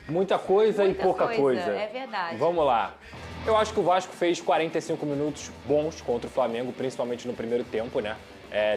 Muita coisa e pouca coisa. É verdade. Vamos lá. Eu acho que o Vasco fez 45 minutos bons contra o Flamengo, principalmente no primeiro tempo, né?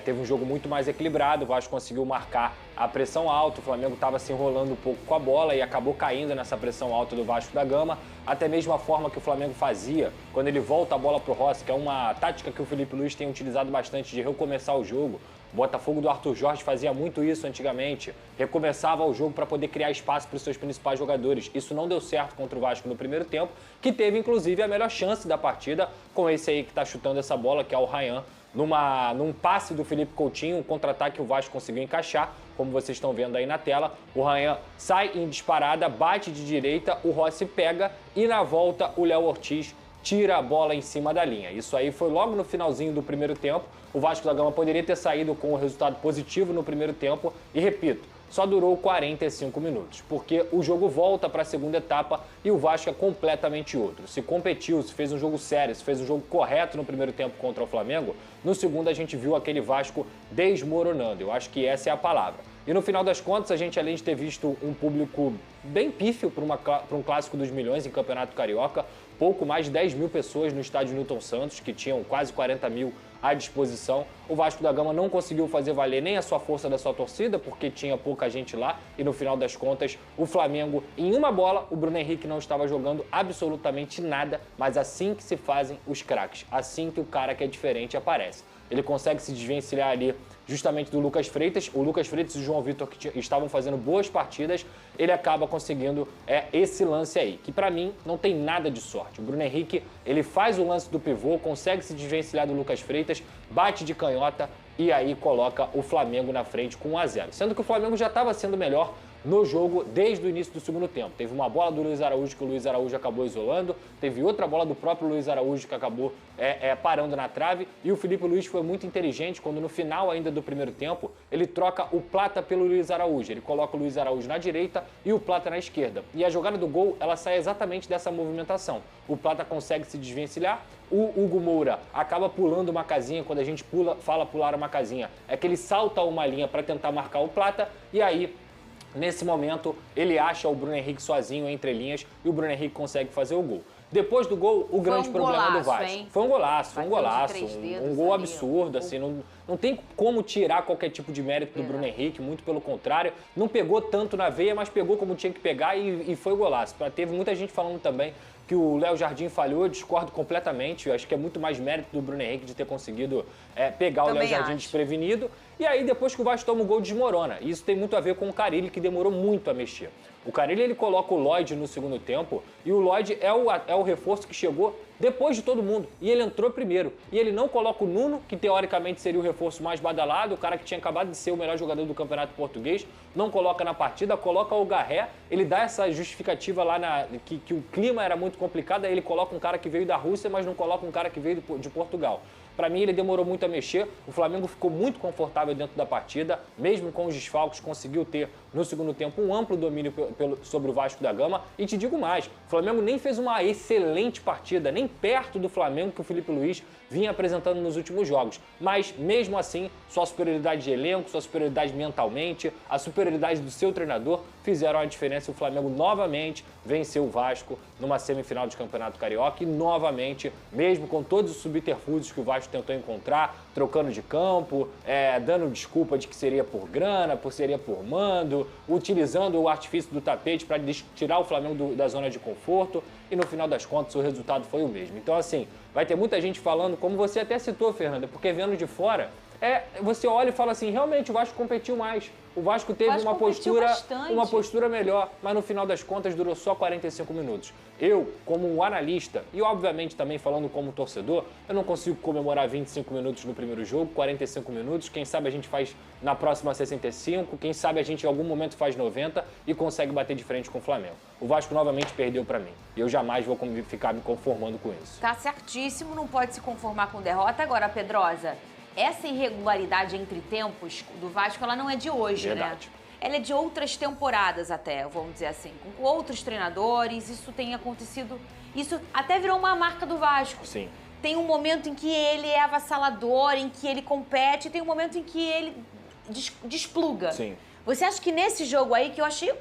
Teve um jogo muito mais equilibrado, o Vasco conseguiu marcar a pressão alta, o Flamengo estava se enrolando um pouco com a bola e acabou caindo nessa pressão alta do Vasco da Gama, até mesmo a forma que o Flamengo fazia quando ele volta a bola pro Rossi, que é uma tática que o Felipe Luiz tem utilizado bastante de recomeçar o jogo. O Botafogo do Arthur Jorge fazia muito isso antigamente, recomeçava o jogo para poder criar espaço para os seus principais jogadores. Isso não deu certo contra o Vasco no primeiro tempo, que teve inclusive a melhor chance da partida com esse aí que está chutando essa bola, que é o Ryan, num passe do Felipe Coutinho, um contra-ataque que o Vasco conseguiu encaixar, como vocês estão vendo aí na tela. O Ryan sai em disparada, bate de direita, o Rossi pega e na volta o Léo Ortiz tira a bola em cima da linha. Isso aí foi logo no finalzinho do primeiro tempo. O Vasco da Gama poderia ter saído com um resultado positivo no primeiro tempo e, repito, só durou 45 minutos, porque o jogo volta para a segunda etapa e o Vasco é completamente outro. Se competiu, se fez um jogo sério, se fez um jogo correto no primeiro tempo contra o Flamengo, no segundo a gente viu aquele Vasco desmoronando. Eu acho que essa é a palavra. E no final das contas, a gente, além de ter visto um público bem pífio para um clássico dos milhões em Campeonato Carioca, pouco mais de 10 mil pessoas no estádio Newton Santos, que tinham quase 40 mil à disposição. O Vasco da Gama não conseguiu fazer valer nem a sua força da sua torcida, porque tinha pouca gente lá, e no final das contas, o Flamengo, em uma bola, o Bruno Henrique não estava jogando absolutamente nada, mas assim que se fazem os craques, assim que o cara que é diferente aparece. Ele consegue se desvencilhar ali justamente do Lucas Freitas. O Lucas Freitas e o João Vitor, que estavam fazendo boas partidas, ele acaba conseguindo esse lance aí, que pra mim não tem nada de sorte. O Bruno Henrique, ele faz o lance do pivô, consegue se desvencilhar do Lucas Freitas, bate de canhota e aí coloca o Flamengo na frente com 1-0. Sendo que o Flamengo já estava sendo melhor no jogo desde o início do segundo tempo. Teve uma bola do Luiz Araújo que o Luiz Araújo acabou isolando, teve outra bola do próprio Luiz Araújo que acabou parando na trave, e o Felipe Luiz foi muito inteligente quando no final ainda do primeiro tempo ele troca o Plata pelo Luiz Araújo. Ele coloca o Luiz Araújo na direita e o Plata na esquerda. E a jogada do gol, ela sai exatamente dessa movimentação. O Plata consegue se desvencilhar, o Hugo Moura acaba pulando uma casinha. Quando a gente fala pular uma casinha, é que ele salta uma linha para tentar marcar o Plata, e aí nesse momento, ele acha o Bruno Henrique sozinho entre linhas e o Bruno Henrique consegue fazer o gol. Depois do gol, o grande problema do Vasco. Hein? Foi um golaço, um gol absurdo, assim, não tem como tirar qualquer tipo de mérito do Bruno Henrique, muito pelo contrário. Não pegou tanto na veia, mas pegou como tinha que pegar e foi golaço. Teve muita gente falando também que o Léo Jardim falhou, eu discordo completamente. Eu acho que é muito mais mérito do Bruno Henrique de ter conseguido pegar o Léo Jardim desprevenido. E aí, depois que o Vasco toma o gol, desmorona. E isso tem muito a ver com o Carille, que demorou muito a mexer. O Carille, ele coloca o Lloyd no segundo tempo, e o Lloyd é o reforço que chegou depois de todo mundo, e ele entrou primeiro. E ele não coloca o Nuno, que teoricamente seria o reforço mais badalado, o cara que tinha acabado de ser o melhor jogador do Campeonato Português, não coloca na partida, coloca o Garré, ele dá essa justificativa lá que o clima era muito complicado, aí ele coloca um cara que veio da Rússia, mas não coloca um cara que veio de Portugal. Para mim, ele demorou muito a mexer, o Flamengo ficou muito confortável dentro da partida, mesmo com os desfalques, conseguiu ter no segundo tempo um amplo domínio sobre o Vasco da Gama. E te digo mais, o Flamengo nem fez uma excelente partida, nem perto do Flamengo que o Felipe Luiz vinha apresentando nos últimos jogos. Mas, mesmo assim, sua superioridade de elenco, sua superioridade mentalmente, a superioridade do seu treinador fizeram a diferença. O Flamengo novamente venceu o Vasco numa semifinal de Campeonato Carioca e novamente, mesmo com todos os subterfúgios que o Vasco tentou encontrar, trocando de campo, dando desculpa de que seria por grana, seria por mando, utilizando o artifício do tapete para tirar o Flamengo da zona de conforto, e no final das contas o resultado foi o mesmo. Então, assim, vai ter muita gente falando, como você até citou, Fernanda, porque vendo de fora, você olha e fala assim, realmente o Vasco competiu mais. O Vasco teve uma postura melhor, mas no final das contas durou só 45 minutos. Eu, como um analista, e obviamente também falando como torcedor, eu não consigo comemorar 25 minutos no primeiro jogo, 45 minutos, quem sabe a gente faz na próxima 65, quem sabe a gente em algum momento faz 90 e consegue bater de frente com o Flamengo. O Vasco novamente perdeu pra mim, e eu jamais vou ficar me conformando com isso. Tá certíssimo, não pode se conformar com derrota. Agora, Pedrosa, essa irregularidade entre tempos do Vasco, ela não é de hoje, Verdade. né? Ela é de outras temporadas até, vamos dizer assim, com outros treinadores, isso tem acontecido, isso até virou uma marca do Vasco. Sim. Tem um momento em que ele é avassalador, em que ele compete, e tem um momento em que ele despluga. Sim. Você acha que nesse jogo aí, que eu achei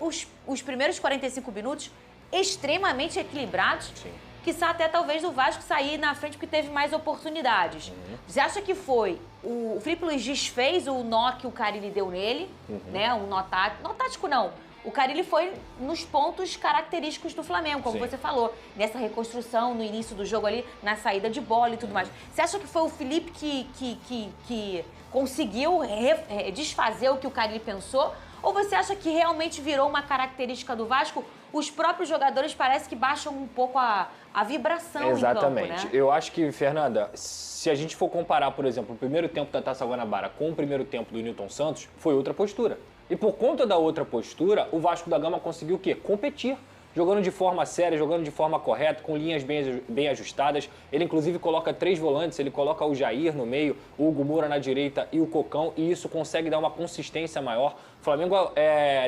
os primeiros 45 minutos extremamente equilibrados, Sim. quiçá até talvez o Vasco sair na frente porque teve mais oportunidades. Você acha que foi o Filipe Luiz desfez o nó que o Carille deu nele, né? Um nó tático não. O Carille foi nos pontos característicos do Flamengo, como Sim. você falou, nessa reconstrução, no início do jogo ali, na saída de bola e tudo mais. Você acha que foi o Felipe que conseguiu desfazer o que o Carille pensou? Ou você acha que realmente virou uma característica do Vasco? Os próprios jogadores parece que baixam um pouco a vibração Exatamente. em campo, né? Eu acho que, Fernanda, se a gente for comparar, por exemplo, o primeiro tempo da Taça Guanabara com o primeiro tempo do Nilton Santos, foi outra postura. E por conta da outra postura, o Vasco da Gama conseguiu o quê? Competir. Jogando de forma séria, jogando de forma correta, com linhas bem ajustadas. Ele, inclusive, coloca 3 volantes, ele coloca o Jair no meio, o Hugo Moura na direita e o Cocão, e isso consegue dar uma consistência maior. O Flamengo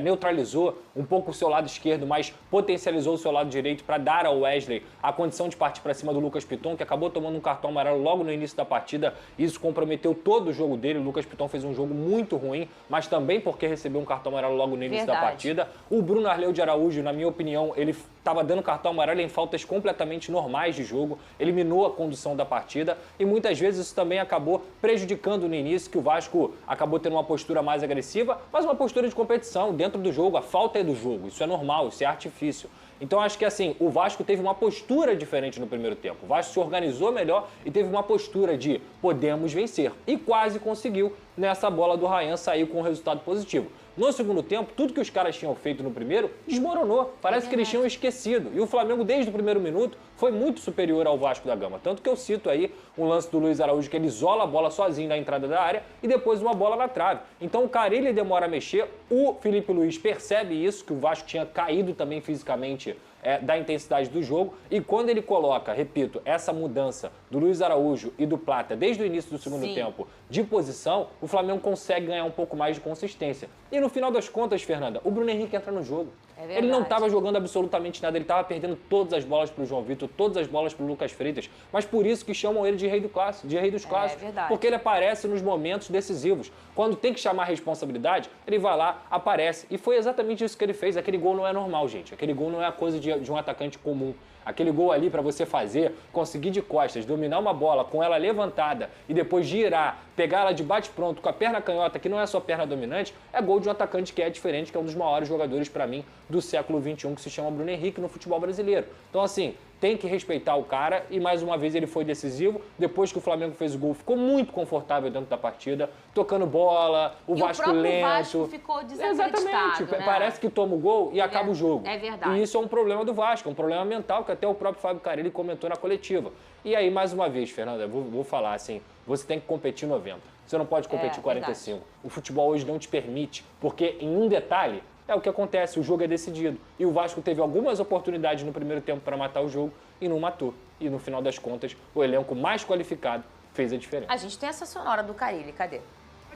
neutralizou um pouco o seu lado esquerdo, mas potencializou o seu lado direito para dar ao Wesley a condição de partir para cima do Lucas Piton, que acabou tomando um cartão amarelo logo no início da partida. Isso comprometeu todo o jogo dele. O Lucas Piton fez um jogo muito ruim, mas também porque recebeu um cartão amarelo logo no início da partida. O Bruno Arleu de Araújo, na minha opinião, ele estava dando cartão amarelo em faltas completamente normais de jogo, eliminou a condução da partida e muitas vezes isso também acabou prejudicando no início, que o Vasco acabou tendo uma postura mais agressiva, mas uma postura de competição dentro do jogo. A falta é do jogo, isso é normal, isso é artifício. Então acho que assim, o Vasco teve uma postura diferente no primeiro tempo. O Vasco se organizou melhor e teve uma postura de podemos vencer. E quase conseguiu nessa bola do Ryan sair com um resultado positivo. No segundo tempo, tudo que os caras tinham feito no primeiro desmoronou. Parece que eles tinham esquecido. E o Flamengo, desde o primeiro minuto, foi muito superior ao Vasco da Gama. Tanto que eu cito aí um lance do Luiz Araújo, que ele isola a bola sozinho na entrada da área e depois uma bola na trave. Então o Carille demora a mexer, o Filipe Luiz percebe isso, que o Vasco tinha caído também fisicamente da intensidade do jogo, e quando ele coloca, repito, essa mudança do Luiz Araújo e do Plata desde o início do segundo tempo de posição, o Flamengo consegue ganhar um pouco mais de consistência. E no final das contas, Fernanda, o Bruno Henrique entra no jogo. Ele não estava jogando absolutamente nada, ele estava perdendo todas as bolas para o João Vitor, todas as bolas para o Lucas Freitas, mas por isso que chamam ele de rei do clássico, de rei dos clássicos, porque ele aparece nos momentos decisivos. Quando tem que chamar a responsabilidade, ele vai lá, aparece, e foi exatamente isso que ele fez. Aquele gol não é normal, gente, aquele gol não é a coisa de um atacante comum. Aquele gol ali para você fazer, conseguir de costas, dominar uma bola com ela levantada e depois girar, pegar ela de bate-pronto com a perna canhota, que não é só perna dominante, é gol de um atacante que é diferente, que é um dos maiores jogadores para mim do século XXI, que se chama Bruno Henrique no futebol brasileiro. Então assim, tem que respeitar o cara e mais uma vez ele foi decisivo. Depois que o Flamengo fez o gol, ficou muito confortável dentro da partida, tocando bola, o Vasco lento. O Vasco ficou desacreditado. Exatamente, né? Parece que toma o gol e acaba o jogo. É verdade. E isso é um problema do Vasco, é um problema mental que até o próprio Fábio Carille comentou na coletiva. E aí, mais uma vez, Fernanda, vou falar assim, você tem que competir 90. Você não pode competir 45. Verdade. O futebol hoje não te permite, porque em um detalhe, é o que acontece, o jogo é decidido. E o Vasco teve algumas oportunidades no primeiro tempo para matar o jogo e não matou. E no final das contas, o elenco mais qualificado fez a diferença. A gente tem essa sonora do Carille, cadê?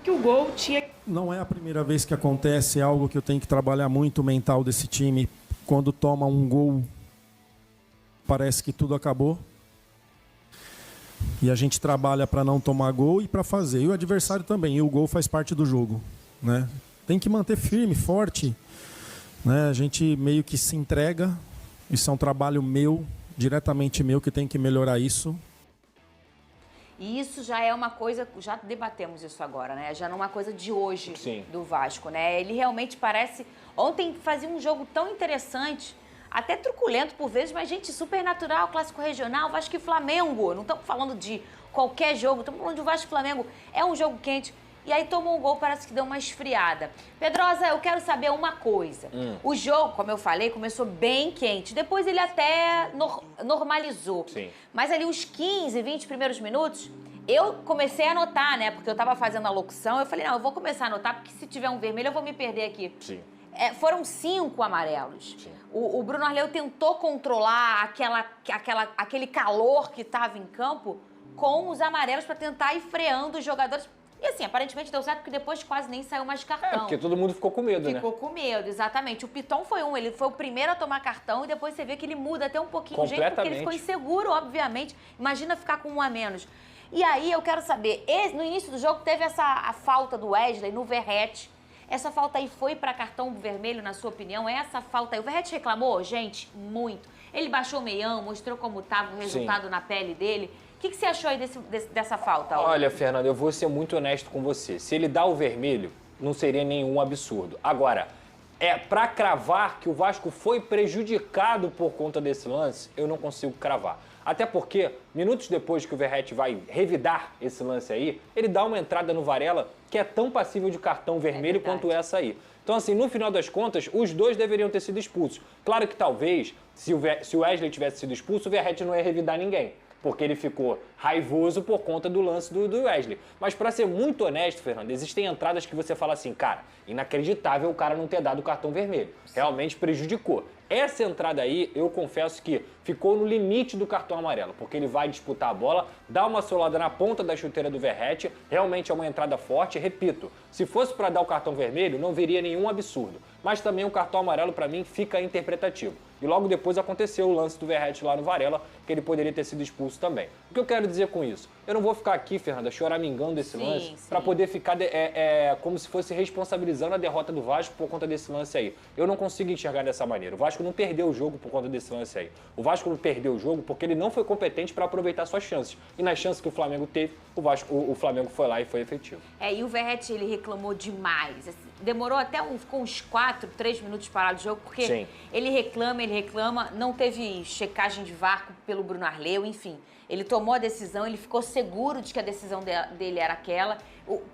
Que o gol tinha... Não é a primeira vez que acontece, é algo que eu tenho que trabalhar muito o mental desse time. Quando toma um gol, parece que tudo acabou. E a gente trabalha para não tomar gol e para fazer. E o adversário também, e o gol faz parte do jogo, né? Tem que manter firme, forte, né? A gente meio que se entrega. Isso é um trabalho meu, diretamente meu, que tem que melhorar isso. E isso já é uma coisa, já debatemos isso agora, né? Já não é uma coisa de hoje do Vasco, né? Ele realmente parece... Ontem fazia um jogo tão interessante, até truculento por vezes, mas, gente, super natural, clássico regional, Vasco e Flamengo. Não estamos falando de qualquer jogo, estamos falando de Vasco e Flamengo. É um jogo quente. E aí tomou um gol, parece que deu uma esfriada. Pedrosa, eu quero saber uma coisa. O jogo, como eu falei, começou bem quente. Depois ele até normalizou. Sim. Mas ali uns 15, 20 primeiros minutos, eu comecei a anotar, né? Porque eu tava fazendo a locução. Eu falei, não, eu vou começar a anotar, porque se tiver um vermelho eu vou me perder aqui. Sim. Foram 5 amarelos. Sim. O Bruno Arleu tentou controlar aquele calor que estava em campo com os amarelos para tentar ir freando os jogadores. E assim, aparentemente deu certo, porque depois quase nem saiu mais cartão. Porque todo mundo ficou com medo, né? Ficou com medo, exatamente. O Piton ele foi o primeiro a tomar cartão e depois você vê que ele muda até um pouquinho o jeito, porque ele ficou inseguro, obviamente. Imagina ficar com um a menos. E aí eu quero saber, no início do jogo teve a falta do Wesley no Verratti. Essa falta aí foi para cartão vermelho, na sua opinião? Essa falta aí, o Verratti reclamou? Gente, muito. Ele baixou o meião, mostrou como estava o resultado na pele dele. O que você achou aí dessa falta? Olha, Fernanda, eu vou ser muito honesto com você. Se ele dá o vermelho, não seria nenhum absurdo. Agora, para cravar que o Vasco foi prejudicado por conta desse lance, eu não consigo cravar. Até porque, minutos depois que o Verratti vai revidar esse lance aí, ele dá uma entrada no Varela que é tão passível de cartão vermelho quanto essa aí. Então, assim, no final das contas, os dois deveriam ter sido expulsos. Claro que talvez, se o Wesley tivesse sido expulso, o Verratti não ia revidar ninguém, porque ele ficou raivoso por conta do lance do Wesley. Mas pra ser muito honesto, Fernando, existem entradas que você fala assim, cara, inacreditável o cara não ter dado o cartão vermelho. Realmente prejudicou. Essa entrada aí, eu confesso que ficou no limite do cartão amarelo, porque ele vai disputar a bola, dá uma solada na ponta da chuteira do Verratti, realmente é uma entrada forte. Repito, se fosse para dar o cartão vermelho, não viria nenhum absurdo. Mas também o cartão amarelo, para mim, fica interpretativo. E logo depois aconteceu o lance do Verratti lá no Varela, que ele poderia ter sido expulso também. O que eu quero dizer com isso? Eu não vou ficar aqui, Fernanda, choramingando desse lance, para poder ficar como se fosse responsabilizando a derrota do Vasco por conta desse lance aí. Eu não consigo enxergar dessa maneira. O Vasco não perdeu o jogo por conta desse lance aí. O Vasco não perdeu o jogo porque ele não foi competente para aproveitar suas chances. E nas chances que o Flamengo teve, o Flamengo foi lá e foi efetivo. E o Verratti, ele reclamou demais. Assim, demorou até ficou uns 3 minutos parado o jogo, porque ele reclama, não teve checagem de VAR pelo Bruno Arleu, enfim. Ele tomou a decisão, ele ficou seguro de que a decisão dele era aquela.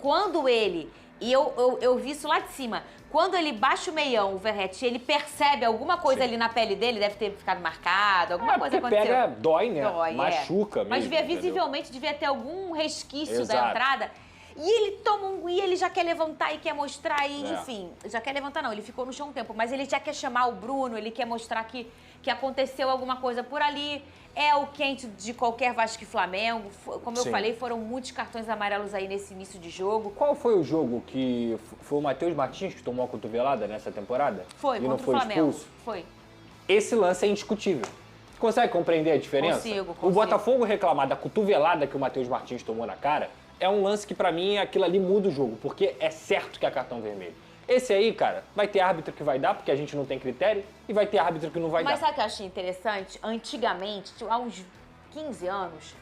Quando ele, e eu vi isso lá de cima, quando ele baixa o meião, o Verratti, ele percebe alguma coisa ali na pele dele, deve ter ficado marcado, alguma coisa aconteceu. Pega, dói, né? Machuca mesmo. Mas visivelmente devia ter algum resquício da entrada. E ele toma e ele já quer levantar e quer mostrar, enfim, já quer levantar não, ele ficou no chão um tempo, mas ele já quer chamar o Bruno, ele quer mostrar que aconteceu alguma coisa por ali. É o quente de qualquer Vasco e Flamengo. Como eu falei, foram muitos cartões amarelos aí nesse início de jogo. Qual foi o jogo que foi o Matheus Martins que tomou a cotovelada nessa temporada? Foi, e contra não foi o Flamengo. Expulso? Foi. Esse lance é indiscutível. Consegue compreender a diferença? Consigo. O Botafogo reclamar da cotovelada que o Matheus Martins tomou na cara é um lance que, pra mim, aquilo ali muda o jogo, porque é certo que é cartão vermelho. Esse aí, cara, vai ter árbitro que vai dar, porque a gente não tem critério, e vai ter árbitro que não vai dar. Mas sabe o que eu achei interessante? Antigamente, há uns 15 anos,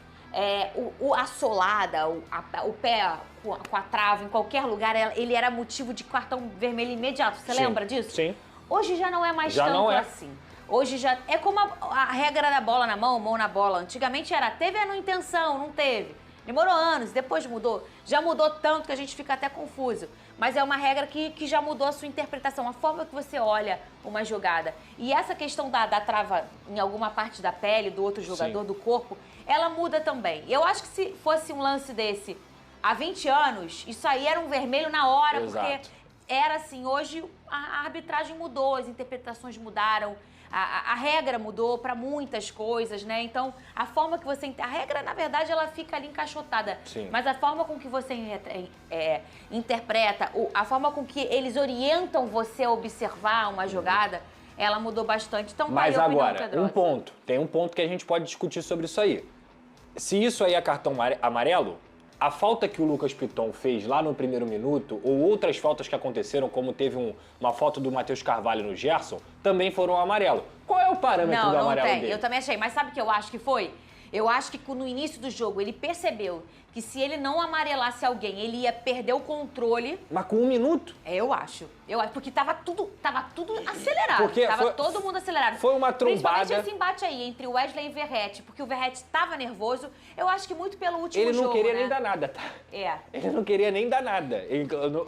a solada, o pé com a trava, em qualquer lugar, ele era motivo de cartão vermelho imediato. Você lembra disso? Sim. Hoje já não é mais tanto assim. Hoje já é como a regra da bola na mão na bola. Antigamente teve a intenção, não teve. Demorou anos, depois mudou. Já mudou tanto que a gente fica até confuso. Mas é uma regra que já mudou a sua interpretação, a forma que você olha uma jogada. E essa questão da trava em alguma parte da pele do outro jogador, do corpo, ela muda também. Eu acho que se fosse um lance desse há 20 anos, isso aí era um vermelho na hora, porque era assim, hoje a arbitragem mudou, as interpretações mudaram. A regra mudou para muitas coisas, né? Então, a forma que você... A regra, na verdade, ela fica ali encaixotada. Mas a forma com que você interpreta, a forma com que eles orientam você a observar uma jogada, ela mudou bastante. Então, mas agora, tem um ponto que a gente pode discutir sobre isso aí. Se isso aí é cartão amarelo, a falta que o Lucas Piton fez lá no primeiro minuto, ou outras faltas que aconteceram, como teve uma falta do Matheus Carvalho no Gerson, também foram amarelo. Qual é o parâmetro do amarelo dele? Eu também achei, mas sabe o que eu acho que foi? Eu acho que no início do jogo ele percebeu que se ele não amarelasse alguém, ele ia perder o controle. Mas com 1 minuto? Eu acho, porque tava tudo acelerado. Tava todo mundo acelerado. Foi uma trombada. Principalmente esse embate aí entre o Wesley e o Verratti, porque o Verratti tava nervoso. Eu acho que muito pelo último jogo, Ele não queria nem dar nada, tá? Ele não queria nem dar nada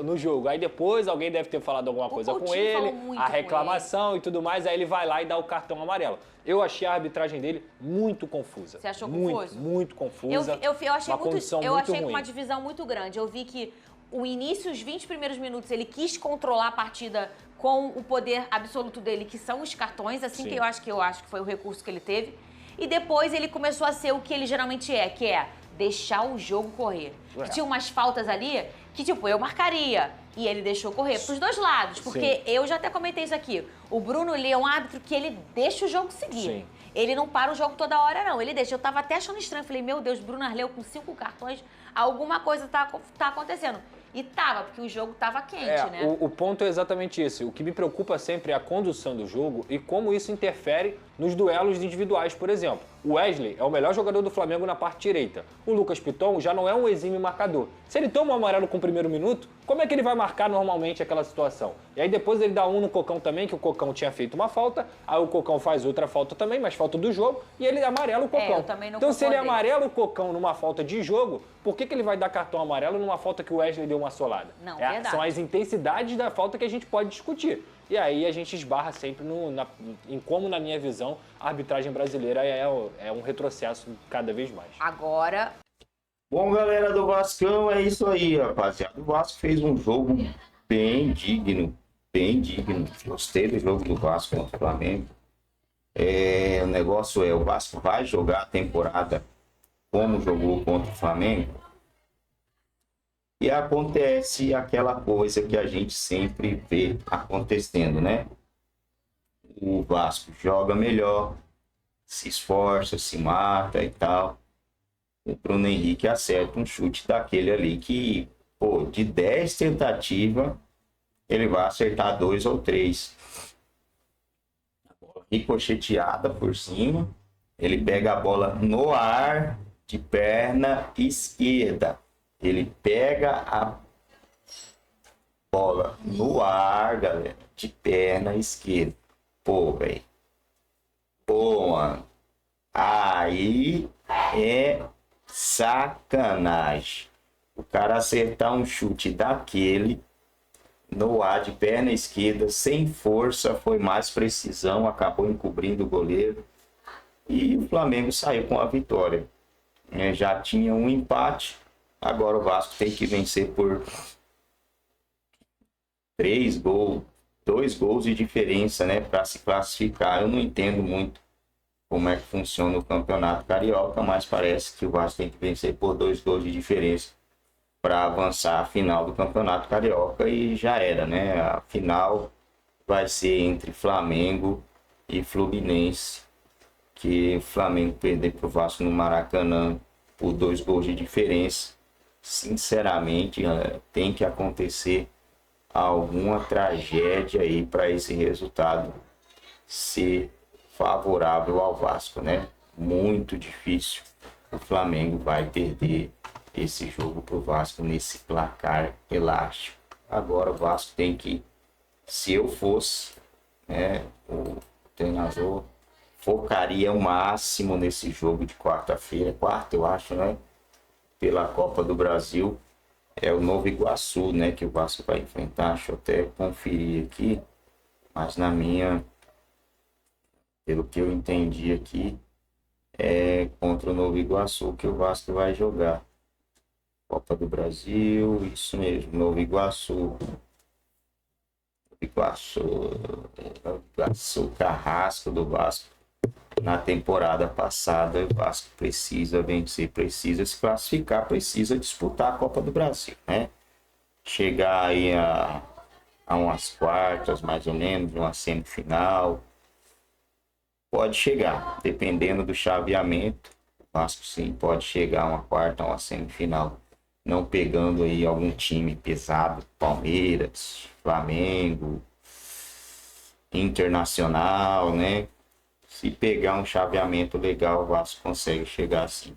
no jogo. Aí depois alguém deve ter falado alguma coisa com ele, a reclamação e tudo mais, aí ele vai lá e dá o cartão amarelo. Eu achei a arbitragem dele muito confusa. Você achou confuso? Muito confusa. Eu achei ruim. Com uma divisão muito grande. Eu vi que o início, os 20 primeiros minutos, ele quis controlar a partida com o poder absoluto dele, que são os cartões, que eu acho que foi o recurso que ele teve. E depois ele começou a ser o que ele geralmente que é deixar o jogo correr. Tinha umas faltas ali que, eu marcaria. E ele deixou correr pros dois lados, porque eu já até comentei isso aqui. O Bruno, ele é um árbitro que ele deixa o jogo seguir. Ele não para o jogo toda hora, não. Ele deixa. Eu tava até achando estranho. Falei, meu Deus, Bruno Arleu com 5 cartões, alguma coisa tá acontecendo. E tava, porque o jogo tava quente, né? O ponto é exatamente esse. O que me preocupa sempre é a condução do jogo e como isso interfere nos duelos individuais, por exemplo. O Wesley é o melhor jogador do Flamengo na parte direita. O Lucas Piton já não é um exímio marcador. Se ele toma um amarelo com o primeiro minuto, como é que ele vai marcar normalmente aquela situação? E aí depois ele dá um no Cocão também, que o Cocão tinha feito uma falta, aí o Cocão faz outra falta também, mas falta do jogo, e ele amarela o Cocão. Eu também não então se ele concordei. amarela o Cocão numa falta de jogo, por que ele vai dar cartão amarelo numa falta que o Wesley deu uma solada? Não, verdade. São as intensidades da falta que a gente pode discutir. E aí a gente esbarra sempre em como, na minha visão, a arbitragem brasileira é um retrocesso cada vez mais. Agora... Bom, galera do Vascão, é isso aí, rapaziada. O Vasco fez um jogo bem digno, bem digno. Gostei do jogo do Vasco contra o Flamengo. O negócio o Vasco vai jogar a temporada como jogou contra o Flamengo. E acontece aquela coisa que a gente sempre vê acontecendo, né? O Vasco joga melhor, se esforça, se mata e tal. O Bruno Henrique acerta um chute daquele ali que, de 10 tentativas, ele vai acertar 2 ou 3. A bola ricocheteada por cima, ele pega a bola no ar de perna esquerda. Ele pega a bola no ar, galera, de perna esquerda. Velho. Mano. Aí é sacanagem. O cara acertar um chute daquele no ar de perna esquerda, sem força, foi mais precisão, acabou encobrindo o goleiro. E o Flamengo saiu com a vitória. Já tinha um empate. Agora o Vasco tem que vencer por 3 gols, 2 gols de diferença, né, para se classificar. Eu não entendo muito como é que funciona o Campeonato Carioca, mas parece que o Vasco tem que vencer por 2 gols de diferença para avançar à final do Campeonato Carioca e já era, né? A final vai ser entre Flamengo e Fluminense, que o Flamengo perder para o Vasco no Maracanã por 2 gols de diferença. Sinceramente, tem que acontecer alguma tragédia aí para esse resultado ser favorável ao Vasco, né? Muito difícil. O Flamengo vai perder esse jogo pro Vasco nesse placar elástico. Agora o Vasco tem que, se eu fosse, né, o treinador, focaria o máximo nesse jogo de quarta-feira, eu acho, né? Pela Copa do Brasil, é o Nova Iguaçu, né, que o Vasco vai enfrentar. Deixa eu até conferir aqui, mas pelo que eu entendi aqui, é contra o Nova Iguaçu que o Vasco vai jogar. Copa do Brasil, isso mesmo, Nova Iguaçu. Iguaçu, Carrasco do Vasco. Na temporada passada, o Vasco precisa vencer, precisa se classificar, precisa disputar a Copa do Brasil, né? Chegar aí a umas quartas, mais ou menos, uma semifinal. Pode chegar, dependendo do chaveamento. O Vasco sim pode chegar a uma quarta, a uma semifinal. Não pegando aí algum time pesado, Palmeiras, Flamengo, Internacional, né? Se pegar um chaveamento legal, o Vasco consegue chegar assim.